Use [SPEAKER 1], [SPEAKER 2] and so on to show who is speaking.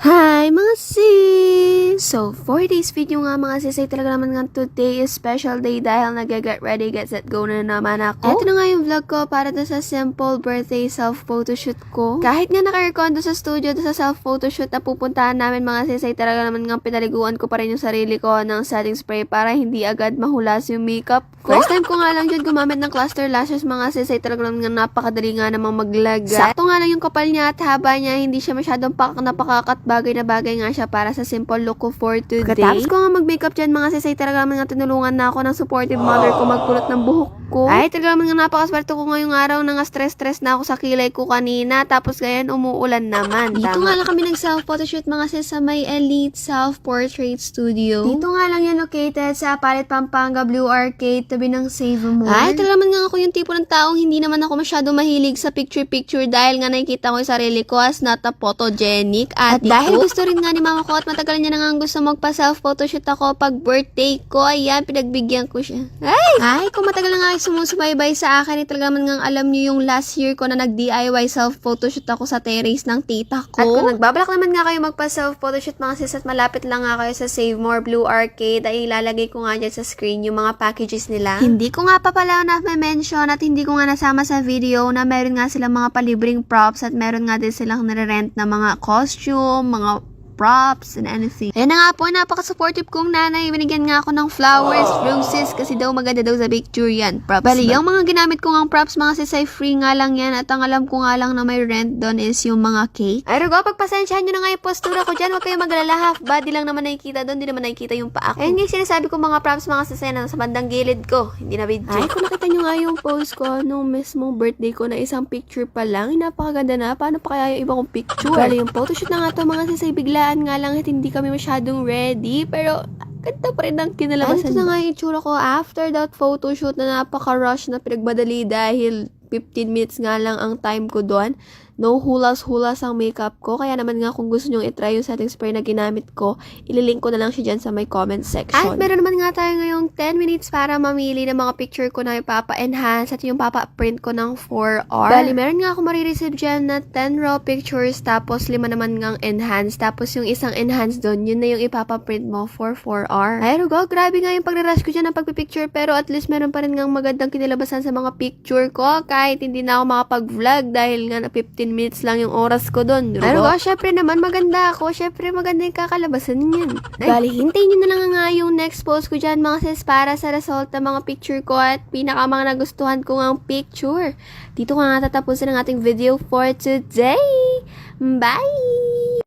[SPEAKER 1] Hi mga sis! So, for today's video nga mga sis ay talaga naman nga today is special day dahil nag-get ready, get set, go na naman ako. Ito na nga yung vlog ko para sa simple birthday self-photoshoot ko. Kahit nga naka-record sa studio sa self-photoshoot na pupuntahan namin mga sis ay talaga naman nga pinaliguan ko pa rin yung sarili ko ng setting spray para hindi agad mahulas yung makeup ko. First time ko nga lang dyan gumamit ng cluster lashes mga sis ay talaga naman nga napakadali nga namang maglagay. Sakto nga lang yung kapal niya at haba niya, hindi siya masyadong napakakat bagay na bagay nga siya para sa simple look ko for today. Katapos ko nga mag-makeup dyan mga sis ay talaga naman nga tinulungan na ako ng supportive mother ko magkulot ng buhok ko. Ay talaga naman nga napakaswerte ko ngayong araw na nga stress na ako sa kilay ko kanina tapos ngayon umuulan naman. Dito nga lang kami nag-self-photoshoot mga sis sa may Elite Self-Portrait Studio. Dito nga lang yan located sa Palit Pampanga Blue Arcade tabi ng Save More. Ay talaga naman nga ako yung tipo ng taong hindi naman ako masyado mahilig sa picture dahil nga nakikita ko yung sarili ko as not a photogenic at dahil gusto rin nga ni mama ko at matagal niya na nga gusto magpa-self-photoshoot ako pag birthday ko. Ayan, pinagbigyan ko siya. Ay, kung matagal na nga sumusubaybay sa akin, talaga naman nga alam niyo yung last year ko na nag-DIY self-photoshoot ako sa terrace ng tita ko. At kung nagbabalak naman nga kayo magpa-self-photoshoot mga sis at malapit lang nga kayo sa Save More Blue Arcade, ay ilalagay ko nga dyan sa screen yung mga packages nila. Hindi ko nga pa pala na-mention at hindi ko nga nasama sa video na meron nga silang mga palibreng props at meron nga din silang nire-rent na mga costume, mga props and anything. Ayan na nga po, napaka-supportive kong nanay. Binigyan nga ako ng flowers, roses, kasi daw maganda daw sa picture yan. Props. Bali, yung mga ginamit ko ng props, mga sis ay free nga lang yan. At ang alam ko nga lang na may rent doon is yung mga cake. Ay, Rugo, pagpasensyahan nyo na nga yung postura ko dyan. Huwag kayong magalala, half body lang naman nakikita doon. Hindi naman nakikita yung paa ko. Ayun nga sinasabi ko mga props, mga sis na sa bandang gilid ko. Hindi na video. Ay, kung nakita nyo nga yung post ko nung mismong birthday ko na isang picture pa lang, napakaganda na. Paano pa kaya yung iba kong picture? Bali, yung photoshoot na nga to, mga sis ay bigla nga lang at hindi kami masyadong ready pero ganda pa rin ang kinalabasan. Ito na nga yung itsura ko after that photoshoot na napaka-rush na pinagmadali dahil 15 minutes nga lang ang time ko doon. No hulas-hulas ang makeup ko. Kaya naman nga kung gusto nyong itry yung setting spray na ginamit ko, ililink ko na lang siya dyan sa my comment section. At meron naman nga tayo ngayong 10 minutes para mamili ng mga picture ko na ipapa-enhance at yung papa-print ko ng 4R. Bali, meron nga ako marireceive dyan na 10 raw pictures tapos 5 naman ngang enhance. Tapos yung isang enhance doon, yun na yung ipapa-print mo for 4R. Ay, Rugo, grabe nga yung pag-rush ko dyan ng pagpipicture pero at least meron pa rin ngang magandang kinilabasan sa mga picture ko kahit hindi na ako makapag-vlog dahil nga na 15 minutes lang yung oras ko doon. Pero syempre naman maganda ako. Syempre maganda yung kakalabasan niyan. Bali, hintayin nyo na lang nga yung next post ko dyan mga sis para sa result ng mga picture ko at pinaka mga nagustuhan ko ng picture. Dito ko nga tatapusin ang ating video for today. Bye!